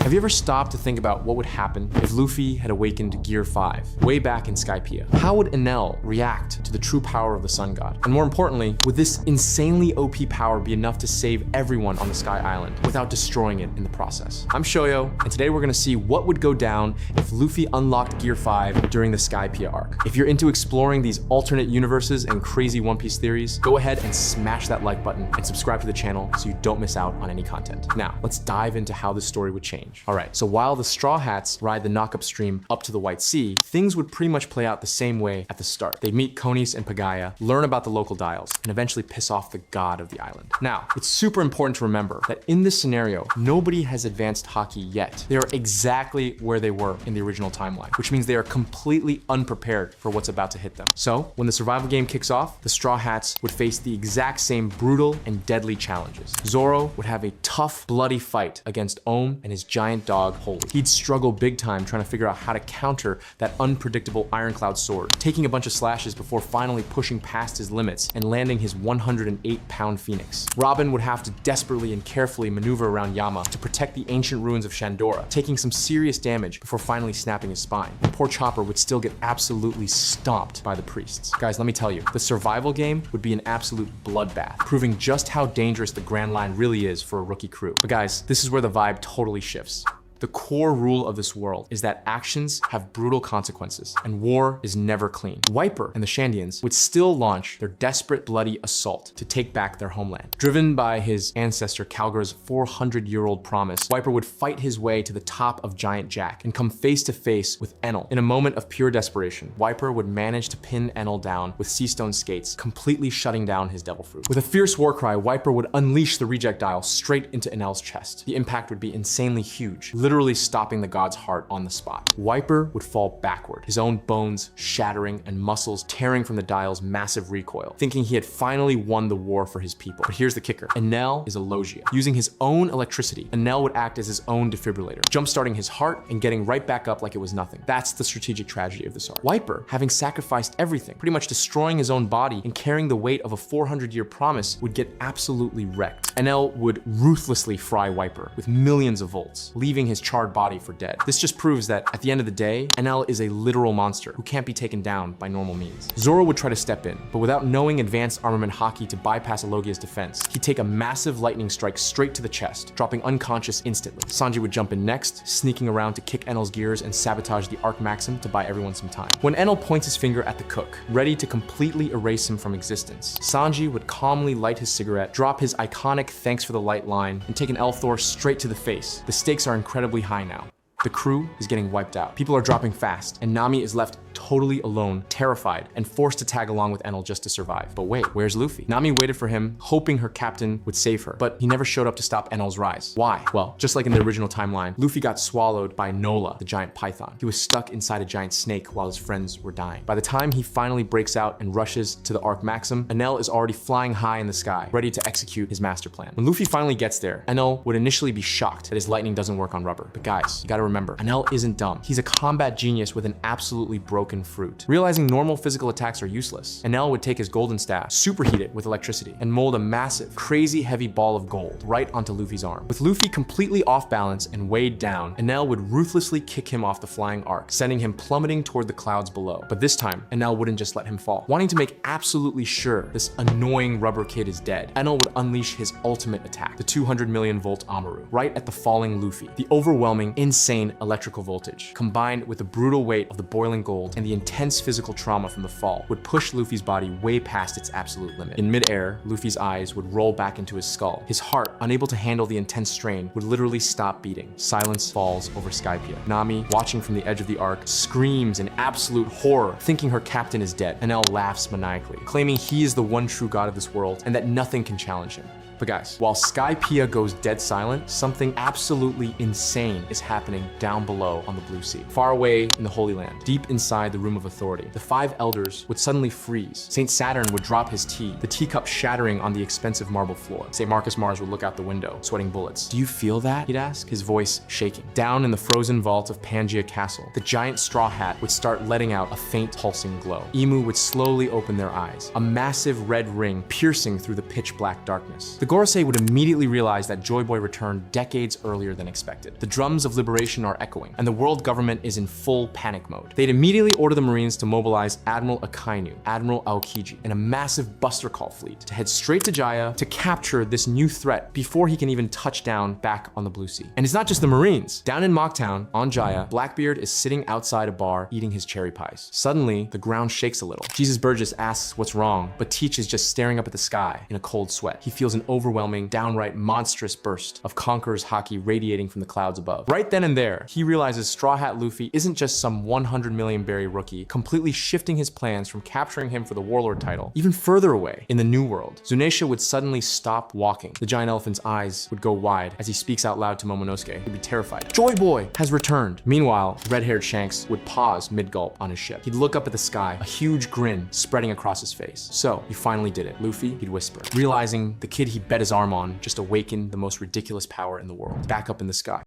Have you ever stopped to think about what would happen if Luffy had awakened Gear 5 way back in Skypiea? How would Enel react to the true power of the Sun God? And more importantly, would this insanely OP power be enough to save everyone on the Sky Island without destroying it in the process? I'm Shoyo, and today we're gonna see what would go down if Luffy unlocked Gear 5 during the Skypiea arc. If you're into exploring these alternate universes and crazy One Piece theories, go ahead and smash that like button and subscribe to the channel so you don't miss out on any content. Now, let's dive into how this story would change. All right, so while the Straw Hats ride the knock-up stream up to the White Sea, things would pretty much play out the same way at the start. They'd meet Konis and Pagaya, learn about the local dials, and eventually piss off the god of the island. Now, it's super important to remember that in this scenario, nobody has advanced Haki yet. They are exactly where they were in the original timeline, which means they are completely unprepared for what's about to hit them. So, when the survival game kicks off, the Straw Hats would face the exact same brutal and deadly challenges. Zoro would have a tough, bloody fight against Ohm and his giant dog, Holy. He'd struggle big time trying to figure out how to counter that unpredictable Ironclad sword, taking a bunch of slashes before finally pushing past his limits and landing his 108-pound Phoenix. Robin would have to desperately and carefully maneuver around Yama to protect the ancient ruins of Shandora, taking some serious damage before finally snapping his spine. And poor Chopper would still get absolutely stomped by the priests. Guys, let me tell you, the survival game would be an absolute bloodbath, proving just how dangerous the Grand Line really is for a rookie crew. But guys, this is where the vibe totally shifts. The core rule of this world is that actions have brutal consequences, and war is never clean. Wiper and the Shandians would still launch their desperate, bloody assault to take back their homeland. Driven by his ancestor Calgar's 400-year-old promise, Wiper would fight his way to the top of Giant Jack and come face to face with Enel. In a moment of pure desperation, Wiper would manage to pin Enel down with Seastone skates, completely shutting down his devil fruit. With a fierce war cry, Wiper would unleash the reject dial straight into Enel's chest. The impact would be insanely huge, literally stopping the god's heart on the spot. Wiper would fall backward, his own bones shattering and muscles tearing from the dial's massive recoil, thinking he had finally won the war for his people. But here's the kicker. Enel is a Logia. Using his own electricity, Enel would act as his own defibrillator, jump-starting his heart and getting right back up like it was nothing. That's the strategic tragedy of this arc. Wiper, having sacrificed everything, pretty much destroying his own body and carrying the weight of a 400-year promise, would get absolutely wrecked. Enel would ruthlessly fry Wiper with millions of volts, leaving his charred body for dead. This just proves that at the end of the day, Enel is a literal monster who can't be taken down by normal means. Zoro would try to step in, but without knowing advanced armament Haki to bypass Alogia's defense, he'd take a massive lightning strike straight to the chest, dropping unconscious instantly. Sanji would jump in next, sneaking around to kick Enel's gears and sabotage the Arc Maxim to buy everyone some time. When Enel points his finger at the cook, ready to completely erase him from existence, Sanji would calmly light his cigarette, drop his iconic thanks for the light line, and take an Elthor straight to the face. The stakes are incredibly high now. The crew is getting wiped out. People are dropping fast, and Nami is left totally alone, terrified, and forced to tag along with Enel just to survive. But wait, where's Luffy? Nami waited for him, hoping her captain would save her, but he never showed up to stop Enel's rise. Why? Well, just like in the original timeline, Luffy got swallowed by Nola, the giant python. He was stuck inside a giant snake while his friends were dying. By the time he finally breaks out and rushes to the Arc Maxim, Enel is already flying high in the sky, ready to execute his master plan. When Luffy finally gets there, Enel would initially be shocked that his lightning doesn't work on rubber. But guys, you gotta remember, Enel isn't dumb. He's a combat genius with an absolutely broken fruit. Realizing normal physical attacks are useless, Enel would take his golden staff, superheat it with electricity, and mold a massive, crazy heavy ball of gold right onto Luffy's arm. With Luffy completely off balance and weighed down, Enel would ruthlessly kick him off the flying arc, sending him plummeting toward the clouds below. But this time, Enel wouldn't just let him fall. Wanting to make absolutely sure this annoying rubber kid is dead, Enel would unleash his ultimate attack, the 200 million volt Amaru, right at the falling Luffy. The overwhelming, insane electrical voltage, combined with the brutal weight of the boiling gold and the intense physical trauma from the fall, would push Luffy's body way past its absolute limit. In midair, Luffy's eyes would roll back into his skull. His heart, unable to handle the intense strain, would literally stop beating. Silence falls over Skypiea. Nami, watching from the edge of the arc, screams in absolute horror, thinking her captain is dead. Enel laughs maniacally, claiming he is the one true god of this world and that nothing can challenge him. But guys, while Skypiea goes dead silent, something absolutely insane is happening down below on the Blue Sea. Far away in the Holy Land, deep inside the Room of Authority, the 5 elders would suddenly freeze. St. Saturn would drop his tea, the teacup shattering on the expensive marble floor. St. Marcus Mars would look out the window, sweating bullets. "Do you feel that?" he'd ask, his voice shaking. Down in the frozen vault of Pangaea Castle, the giant straw hat would start letting out a faint pulsing glow. Emu would slowly open their eyes, a massive red ring piercing through the pitch black darkness. The Gorosei would immediately realize that Joy Boy returned decades earlier than expected. The drums of liberation are echoing, and the world government is in full panic mode. They'd immediately order the Marines to mobilize Admiral Akainu, Admiral Aokiji, and a massive Buster Call fleet to head straight to Jaya to capture this new threat before he can even touch down back on the Blue Sea. And it's not just the Marines. Down in Mocktown, on Jaya, Blackbeard is sitting outside a bar eating his cherry pies. Suddenly, the ground shakes a little. Jesus Burgess asks what's wrong, but Teach is just staring up at the sky in a cold sweat. He feels an overwhelming, downright monstrous burst of Conqueror's Haki radiating from the clouds above. Right then and there, he realizes Straw Hat Luffy isn't just some 100 million berry rookie, completely shifting his plans from capturing him for the Warlord title. Even further away, in the New World, Zunisha would suddenly stop walking. The giant elephant's eyes would go wide as he speaks out loud to Momonosuke. He'd be terrified. Joy Boy has returned. Meanwhile, red-haired Shanks would pause mid-gulp on his ship. He'd look up at the sky, a huge grin spreading across his face. So, you finally did it. Luffy, he'd whisper, realizing the kid he'd bet his arm on just awakened the most ridiculous power in the world. Back up in the sky.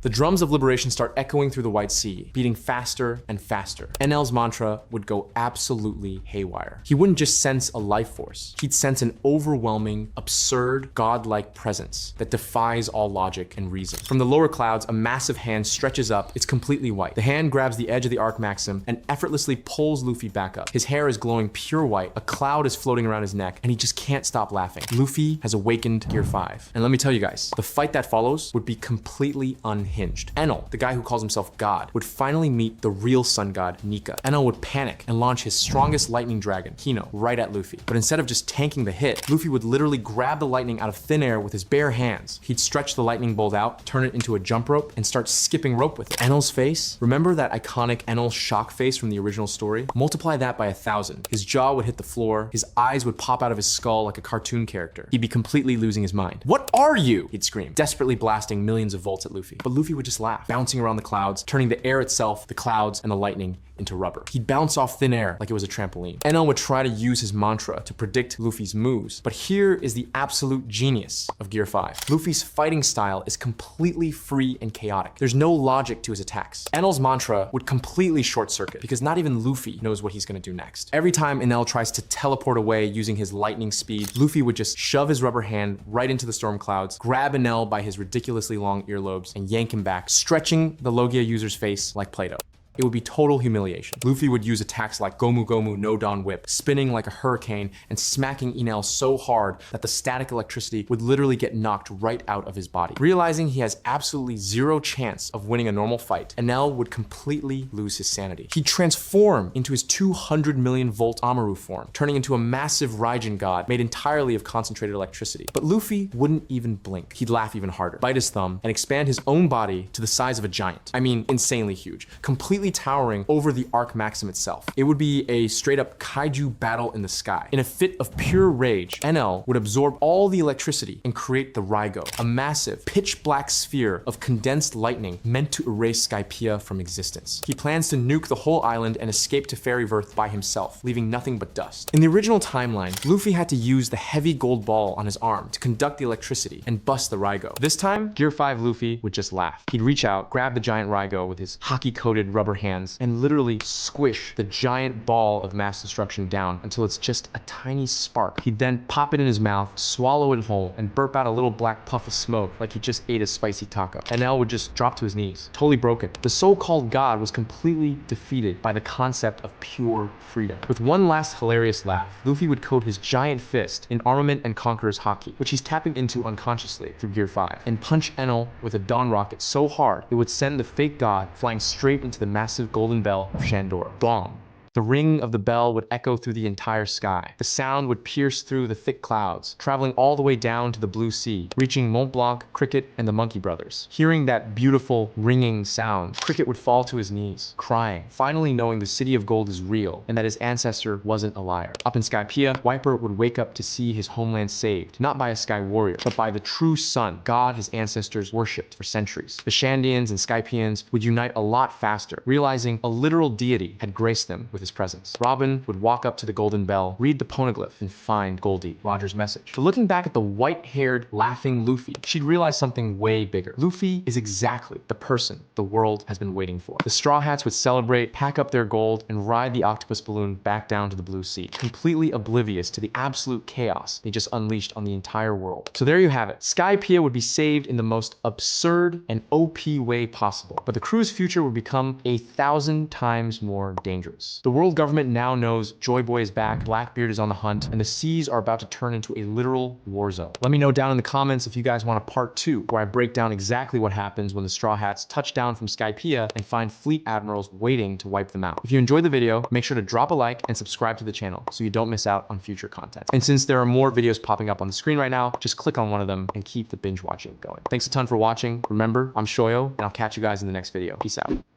The drums of liberation start echoing through the White Sea, beating faster and faster. Enel's mantra would go absolutely haywire. He wouldn't just sense a life force. He'd sense an overwhelming, absurd, godlike presence that defies all logic and reason. From the lower clouds, a massive hand stretches up. It's completely white. The hand grabs the edge of the Arc Maxim and effortlessly pulls Luffy back up. His hair is glowing pure white. A cloud is floating around his neck, and he just can't stop laughing. Luffy has awakened Gear 5. And let me tell you guys, the fight that follows would be completely unhinged. Enel, the guy who calls himself God, would finally meet the real sun god, Nika. Enel would panic and launch his strongest lightning dragon, Hino, right at Luffy. But instead of just tanking the hit, Luffy would literally grab the lightning out of thin air with his bare hands. He'd stretch the lightning bolt out, turn it into a jump rope, and start skipping rope with it. Enel's face, remember that iconic Enel shock face from the original story? Multiply that by 1,000. His jaw would hit the floor, his eyes would pop out of his skull like a cartoon character. He'd be completely losing his mind. "What are you?" he'd scream, desperately blasting millions of volts at Luffy. But Luffy would just laugh, bouncing around the clouds, turning the air itself, the clouds, and the lightning into rubber. He'd bounce off thin air like it was a trampoline. Enel would try to use his mantra to predict Luffy's moves, but here is the absolute genius of Gear 5. Luffy's fighting style is completely free and chaotic. There's no logic to his attacks. Enel's mantra would completely short circuit because not even Luffy knows what he's gonna do next. Every time Enel tries to teleport away using his lightning speed, Luffy would just shove his rubber hand right into the storm clouds, grab Enel by his ridiculously long earlobes, and yank him back, stretching the Logia user's face like Play-Doh. It would be total humiliation. Luffy would use attacks like Gomu Gomu no Dawn Whip, spinning like a hurricane and smacking Enel so hard that the static electricity would literally get knocked right out of his body. Realizing he has absolutely zero chance of winning a normal fight, Enel would completely lose his sanity. He'd transform into his 200 million volt Amaru form, turning into a massive Raijin god made entirely of concentrated electricity. But Luffy wouldn't even blink. He'd laugh even harder, bite his thumb, and expand his own body to the size of a giant. I mean, insanely huge. Completely towering over the Arc Maxim itself. It would be a straight up kaiju battle in the sky. In a fit of pure rage, Enel would absorb all the electricity and create the Raigo, a massive, pitch black sphere of condensed lightning meant to erase Skypiea from existence. He plans to nuke the whole island and escape to Fairyverse by himself, leaving nothing but dust. In the original timeline, Luffy had to use the heavy gold ball on his arm to conduct the electricity and bust the Raigo. This time, Gear 5 Luffy would just laugh. He'd reach out, grab the giant Raigo with his Haki-coated rubber hands, and literally squish the giant ball of mass destruction down until it's just a tiny spark. He'd then pop it in his mouth, swallow it whole, and burp out a little black puff of smoke like he just ate a spicy taco. Enel would just drop to his knees, totally broken. The so-called god was completely defeated by the concept of pure freedom. With one last hilarious laugh, Luffy would coat his giant fist in Armament and Conqueror's Haki, which he's tapping into unconsciously through Gear 5, and punch Enel with a Dawn Rocket so hard it would send the fake god flying straight into the massive golden bell of Shandor. Bomb. The ring of the bell would echo through the entire sky. The sound would pierce through the thick clouds, traveling all the way down to the blue sea, reaching Mont Blanc, Cricket, and the Monkey Brothers. Hearing that beautiful, ringing sound, Cricket would fall to his knees, crying, finally knowing the City of Gold is real and that his ancestor wasn't a liar. Up in Skypiea, Wiper would wake up to see his homeland saved, not by a sky warrior, but by the true sun, God his ancestors worshipped for centuries. The Shandians and Skypieans would unite a lot faster, realizing a literal deity had graced them with his his presence. Robin would walk up to the golden bell, read the poneglyph, and find Goldie, Roger's message. But looking back at the white-haired, laughing Luffy, she'd realize something way bigger. Luffy is exactly the person the world has been waiting for. The Straw Hats would celebrate, pack up their gold, and ride the octopus balloon back down to the blue sea, completely oblivious to the absolute chaos they just unleashed on the entire world. So there you have it. Skypiea would be saved in the most absurd and OP way possible, but the crew's future would become 1,000 times more dangerous. The world government now knows Joy Boy is back, Blackbeard is on the hunt, and the seas are about to turn into a literal war zone. Let me know down in the comments if you guys want a part 2, where I break down exactly what happens when the Straw Hats touch down from Skypiea and find fleet admirals waiting to wipe them out. If you enjoyed the video, make sure to drop a like and subscribe to the channel so you don't miss out on future content. And since there are more videos popping up on the screen right now, just click on one of them and keep the binge watching going. Thanks a ton for watching. Remember, I'm Shoyo, and I'll catch you guys in the next video. Peace out.